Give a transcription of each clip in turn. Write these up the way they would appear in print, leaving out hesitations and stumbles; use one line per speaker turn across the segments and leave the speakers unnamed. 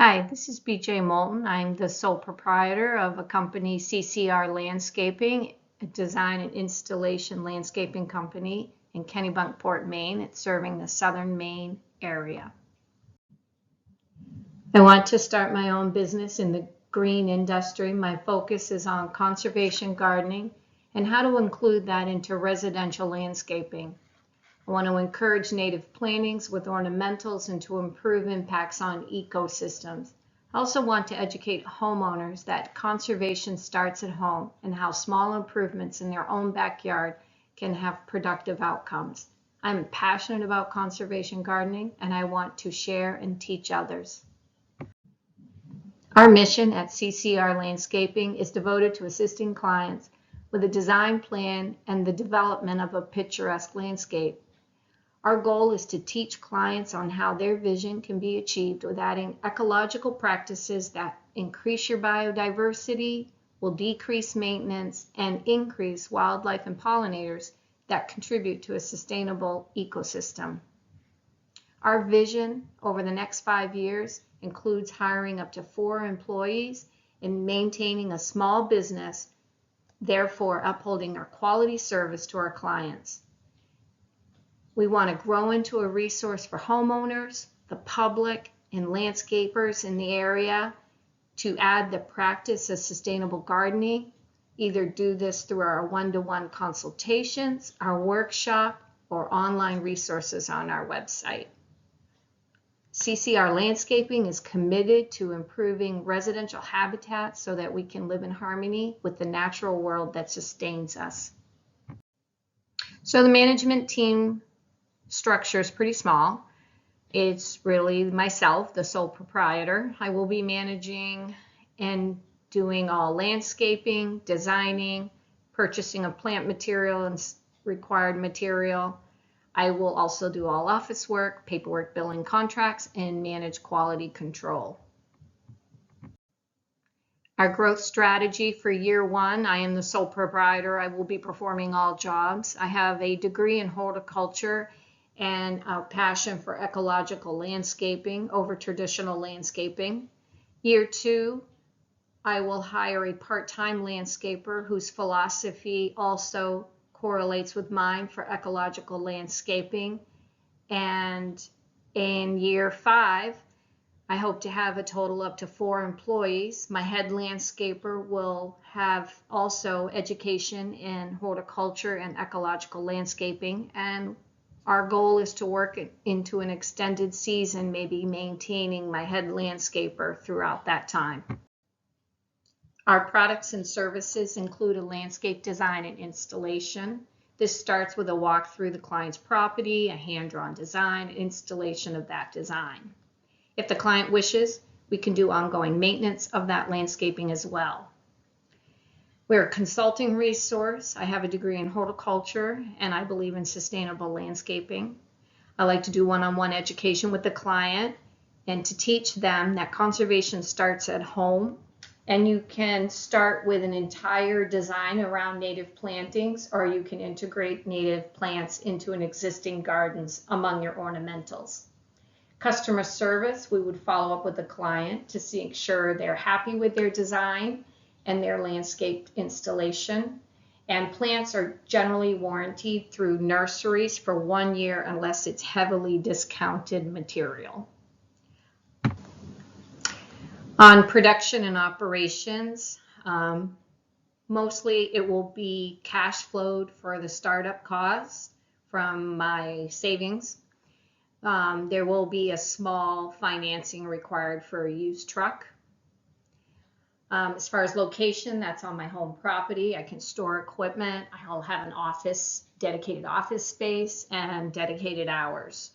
Hi, this is BJ Moulton. I'm the sole proprietor of a company, CCR Landscaping, a design and installation landscaping company in Kennebunkport, Maine. It's serving the southern Maine area. I want to start my own business in the green industry. My focus is on conservation gardening and how to include that into residential landscaping. I want to encourage native plantings with ornamentals and to improve impacts on ecosystems. I also want to educate homeowners that conservation starts at home and how small improvements in their own backyard can have productive outcomes. I'm passionate about conservation gardening and I want to share and teach others. Our mission at CCR Landscaping is devoted to assisting clients with a design plan and the development of a picturesque landscape. Our goal is to teach clients on how their vision can be achieved with adding ecological practices that increase your biodiversity, will decrease maintenance, and increase wildlife and pollinators that contribute to a sustainable ecosystem. Our vision over the next 5 years includes hiring up to 4 employees and maintaining a small business, therefore upholding our quality service to our clients. We want to grow into a resource for homeowners, the public, and landscapers in the area to add the practice of sustainable gardening. Either do this through our one-to-one consultations, our workshop, or online resources on our website. CCR Landscaping is committed to improving residential habitats so that we can live in harmony with the natural world that sustains us. So the management team structure is pretty small. It's really myself, the sole proprietor. I will be managing and doing all landscaping, designing, purchasing of plant material and required material. I will also do all office work, paperwork, billing, contracts, and manage quality control. Our growth strategy for year 1, I am the sole proprietor. I will be performing all jobs. I have a degree in horticulture and a passion for ecological landscaping over traditional landscaping. Year 2, I will hire a part-time landscaper whose philosophy also correlates with mine for ecological landscaping. And in year 5, I hope to have a total up to 4 employees. My head landscaper will have also education in horticulture and ecological landscaping, and our goal is to work into an extended season, maybe maintaining my head landscaper throughout that time. Our products and services include a landscape design and installation. This starts with a walk through the client's property, a hand-drawn design, installation of that design. If the client wishes, we can do ongoing maintenance of that landscaping as well. We're a consulting resource. I have a degree in horticulture and I believe in sustainable landscaping. I like to do one-on-one education with the client and to teach them that conservation starts at home, and you can start with an entire design around native plantings, or you can integrate native plants into an existing gardens among your ornamentals. Customer service, we would follow up with the client to make sure they're happy with their design and their landscape installation. And plants are generally warranted through nurseries for 1 year unless it's heavily discounted material. On production and operations, mostly it will be cash flowed for the startup costs from my savings. There will be a small financing required for a used truck. As far as location, that's on my home property. I can store equipment. I'll have an office, dedicated office space, and dedicated hours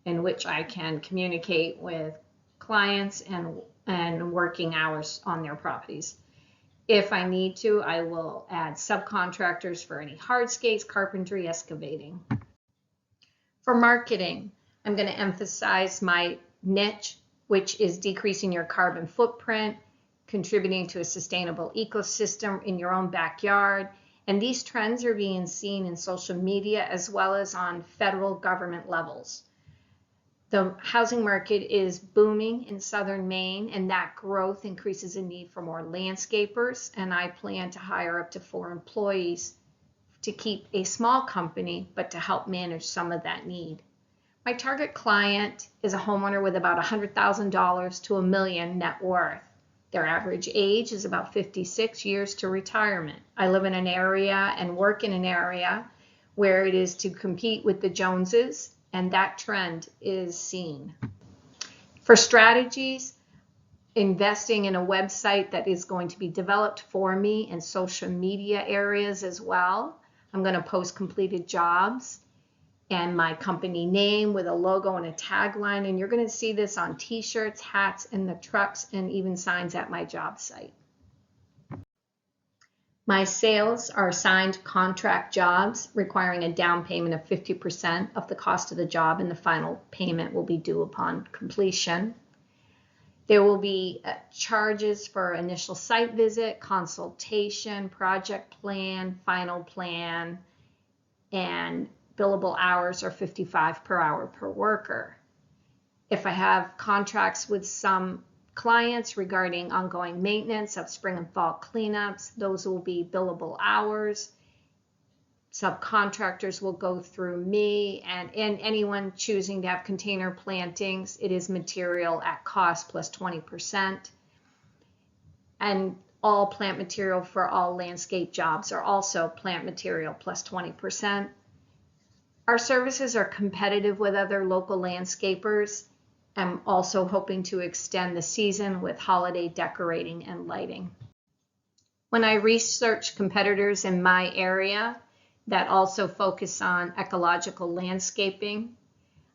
in which I can communicate with clients and working hours on their properties. If I need to, I will add subcontractors for any hardscapes, carpentry, excavating. For marketing, I'm going to emphasize my niche, which is decreasing your carbon footprint, contributing to a sustainable ecosystem in your own backyard. And these trends are being seen in social media as well as on federal government levels. The housing market is booming in southern Maine, and that growth increases the need for more landscapers, and I plan to hire up to 4 employees to keep a small company, but to help manage some of that need. My target client is a homeowner with about $100,000 to $1 million net worth. Their average age is about 56 years to retirement. I live in an area and work in an area where it is to compete with the Joneses, and that trend is seen. For strategies, investing in a website that is going to be developed for me in social media areas as well. I'm going to post completed jobs and my company name with a logo and a tagline, and you're going to see this on t-shirts, hats, and the trucks, and even signs at my job site. My sales are signed contract jobs requiring a down payment of 50% of the cost of the job, and the final payment will be due upon completion. There will be charges for initial site visit, consultation, project plan, final plan, and billable hours are 55 per hour per worker. If I have contracts with some clients regarding ongoing maintenance of spring and fall cleanups, those will be billable hours. Subcontractors will go through me, and anyone choosing to have container plantings, it is material at cost plus 20%. And all plant material for all landscape jobs are also plant material plus 20%. Our services are competitive with other local landscapers. I'm also hoping to extend the season with holiday decorating and lighting. When I research competitors in my area that also focus on ecological landscaping,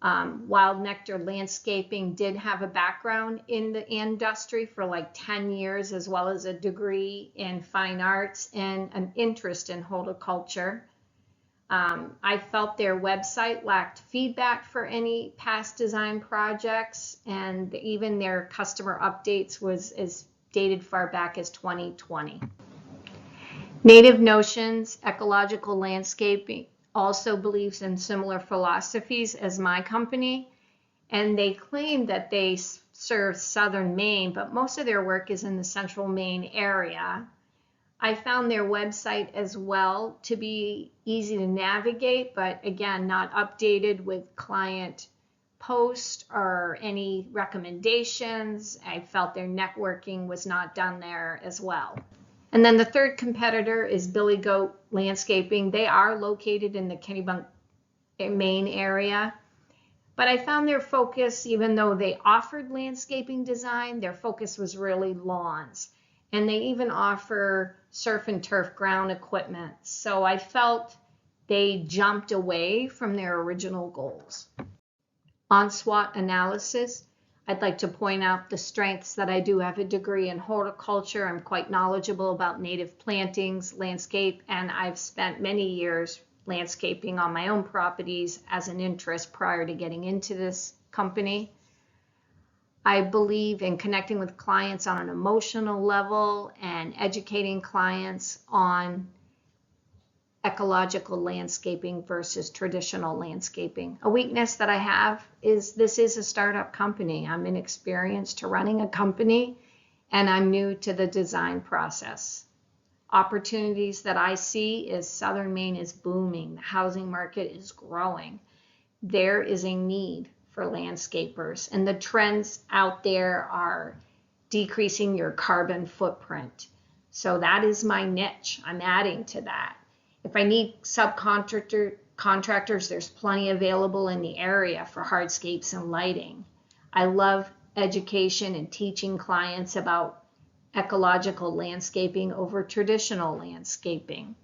Wild Nectar Landscaping did have a background in the industry for like 10 years, as well as a degree in fine arts and an interest in horticulture. I felt their website lacked feedback for any past design projects, and even their customer updates was as dated far back as 2020. Native Notions Ecological Landscaping also believes in similar philosophies as my company, and they claim that they serve southern Maine, but most of their work is in the central Maine area. I found their website as well to be easy to navigate, but again, not updated with client posts or any recommendations. I felt their networking was not done there as well. And then the third competitor is Billy Goat Landscaping. They are located in the Kennebunk, Maine area. But I found their focus, even though they offered landscaping design, their focus was really lawns. And they even offer surf and turf ground equipment. So I felt they jumped away from their original goals. On SWOT analysis, I'd like to point out the strengths that I do have a degree in horticulture. I'm quite knowledgeable about native plantings, landscape, and I've spent many years landscaping on my own properties as an interest prior to getting into this company. I believe in connecting with clients on an emotional level and educating clients on ecological landscaping versus traditional landscaping. A weakness that I have is this is a startup company. I'm inexperienced to running a company, and I'm new to the design process. Opportunities that I see is southern Maine is booming. The housing market is growing. There is a need for landscapers, and the trends out there are decreasing your carbon footprint. So that is my niche. I'm adding to that. If I need contractors, there's plenty available in the area for hardscapes and lighting. I love education and teaching clients about ecological landscaping over traditional landscaping.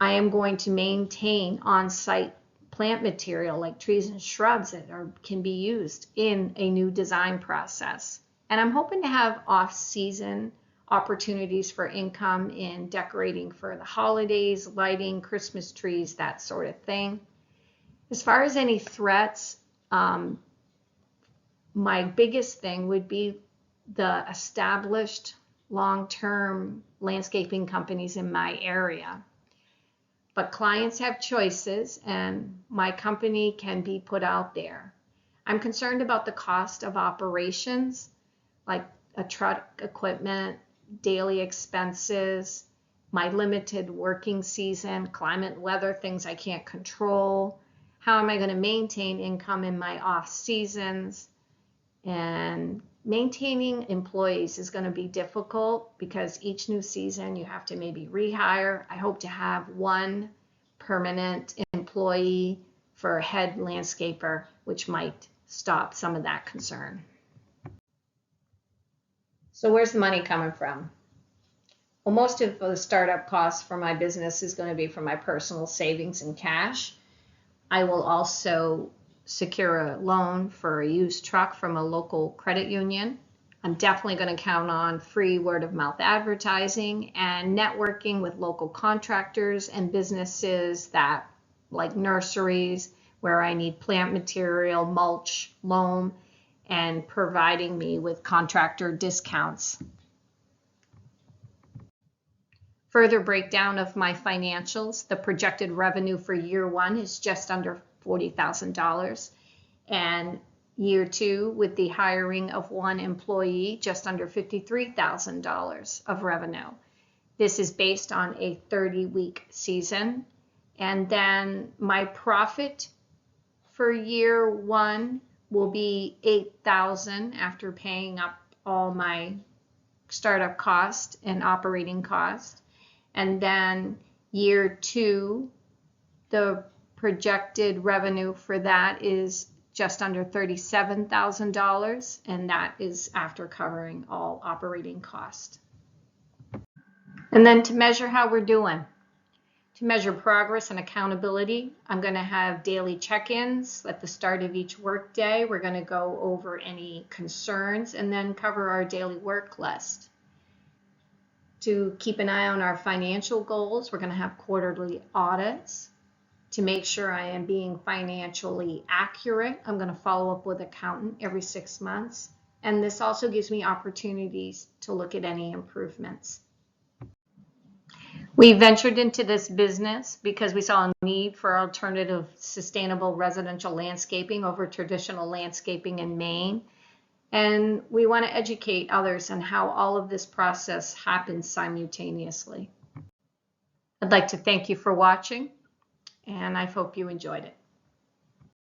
I am going to maintain on-site plant material like trees and shrubs that can be used in a new design process. And I'm hoping to have off-season opportunities for income in decorating for the holidays, lighting, Christmas trees, that sort of thing. As far as any threats, my biggest thing would be the established long-term landscaping companies in my area. But clients have choices, and my company can be put out there. I'm concerned about the cost of operations, like a truck, equipment, daily expenses, my limited working season, climate, weather, things I can't control. How am I going to maintain income in my off seasons? And maintaining employees is going to be difficult because each new season you have to maybe rehire. I hope to have one permanent employee for a head landscaper, which might stop some of that concern. So where's the money coming from? Well, most of the startup costs for my business is going to be from my personal savings and cash. I will also secure a loan for a used truck from a local credit union. I'm definitely going to count on free word of mouth advertising and networking with local contractors and businesses that like nurseries where I need plant material, mulch, loam, and providing me with contractor discounts. Further breakdown of my financials, the projected revenue for year one is just under $40,000, and year two, with the hiring of one employee, just under $53,000 of revenue. This is based on a 30-week season. And then my profit for year one will be $8,000 after paying up all my startup cost and operating cost. And then year two, the projected revenue for that is just under $37,000, and that is after covering all operating costs. And then to measure how we're doing, to measure progress and accountability, I'm going to have daily check-ins at the start of each workday. We're going to go over any concerns and then cover our daily work list. To keep an eye on our financial goals, we're going to have quarterly audits. To make sure I am being financially accurate, I'm going to follow up with an accountant every 6 months. And this also gives me opportunities to look at any improvements. We ventured into this business because we saw a need for alternative sustainable residential landscaping over traditional landscaping in Maine. And we want to educate others on how all of this process happens simultaneously. I'd like to thank you for watching, and I hope you enjoyed it.